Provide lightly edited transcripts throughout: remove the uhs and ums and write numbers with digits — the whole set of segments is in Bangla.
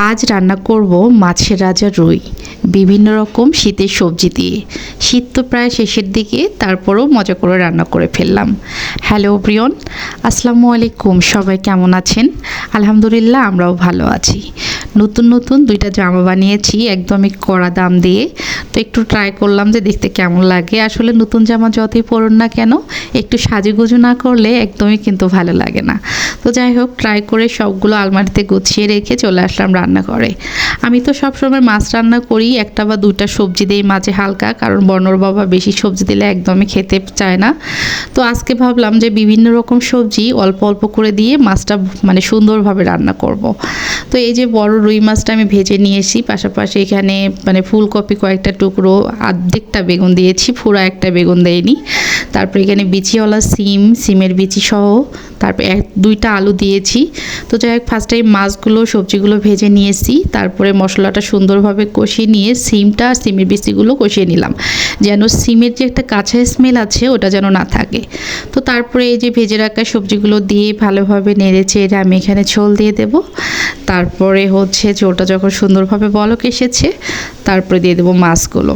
আজ রান্না করব মাছের রাজা রুই বিভিন্ন রকম শীতের সবজি দিয়ে। শীত তো প্রায় শেষের দিকে, তারপরেও মজা করে রান্না করে ফেললাম। হ্যালো প্রিয়ন, আসসালামু আলাইকুম। সবাই কেমন আছেন? আলহামদুলিল্লাহ, আমরাও ভালো আছি। নতুন নতুন দুইটা জামা বানিয়েছি একদমই কড়া দাম দিয়ে। তো একটু ট্রাই করলাম যে দেখতে কেমন লাগে। আসলে নতুন জামা যতই পরুন না কেন, একটু সাজুগুজু না করলে একদমই কিন্তু ভালো লাগে না। তো যাই হোক, ট্রাই করে সবগুলো আলমারিতে গুছিয়ে রেখে চলে আসলাম রান্নাঘরে। আমি তো সবসময় মাছ রান্না করি, একটা বা দুইটা সবজি দিই মাঝে হালকা, কারণ বর্ণর বাবা বেশি সবজি দিলে একদমই খেতে চায় না। তো আজকে ভাবলাম যে বিভিন্ন রকম সবজি অল্প অল্প করে দিয়ে মাছটা মানে সুন্দরভাবে রান্না করব। তো এই যে বড় রুই মাছটা আমি ভেজে নিয়েছি, পাশাপাশি এখানে মানে ফুলকপি কয়েকটা টুকরো, অর্ধেকটা বেগুন দিয়েছি, পুরা একটা বেগুন দেয়নি। তারপর এখানে বিচিওয়ালা সিমের বিচি সহ, তারপর দুইটা আলু দিয়েছি। তো যাই হোক, ফার্স্টে মাছগুলো সবজিগুলো ভেজে নিয়েছি, তারপরে মশলাটা সুন্দরভাবে কষিয়ে নিয়ে সিমটা আর সিমের বিচিগুলো কষিয়ে নিলাম, যেন সিমের যে একটা কাঁচা স্মেল আছে ওটা যেন না থাকে। তো তারপরে এই যে ভেজে রাখা সবজিগুলো দিয়ে ভালোভাবে নেড়ে চেড়ে আমি এখানে ঝোল দিয়ে দেব। তারপরে হচ্ছে ঝোলটা যখন সুন্দরভাবে বলক এসেছে, তারপরে দিয়ে দেবো মাছগুলো।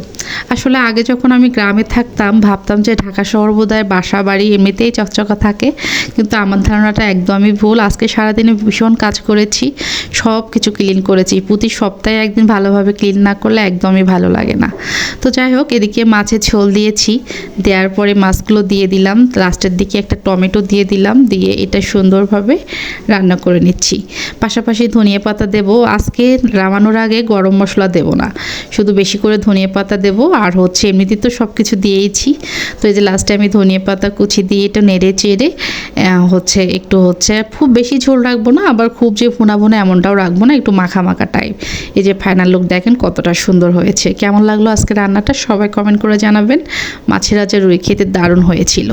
আসলে আগে যখন আমি গ্রামে থাকতাম ভাবতাম যে ঢাকা শহর বোধহয় বাসা বাড়ি এমনিতেই চকচকা থাকে, কিন্তু আমার ধারণাটা একদমই ভুল। আজকে সারাদিনে ভীষণ কাজ করেছি, সব কিছু ক্লিন করেছি। প্রতি সপ্তাহে একদিন ভালোভাবে ক্লিন না করলে একদমই ভালো লাগে না। তো যাই হোক, এদিকে মাছের ঝোল দিয়েছি, দেওয়ার পরে মাছগুলো দিয়ে দিলাম, লাস্টের দিকে একটা টমেটো দিয়ে দিলাম, দিয়ে এটা সুন্দরভাবে রান্না করে নিচ্ছি। পাশাপাশি ধনিয়া পাতা দেবো। আজকে নামানোর আগে গরম মশলা দেবো না, শুধু বেশি করে ধনিয়া পাতা দেবো। আর হচ্ছে এমনিতে তো সব কিছু দিয়েইছি। তো এই যে লাস্টে আমি ধনিয়া পাতা কুচি দিয়ে এটা নেড়ে চেড়ে হচ্ছে একটু হচ্ছে খুব বেশি ঝোল রাখবো না, আবার খুব যে ভুনা এমনটাও রাখবো না, একটু মাখা মাখা টাইপ। এই যে ফাইনাল লুক দেখেন কতটা সুন্দর হয়েছে। কেমন লাগলো আজকে রান্নাটা সবাই কমেন্ট করে জানাবেন। মাছের রাজা রুই খেতে দারুণ হয়েছিল।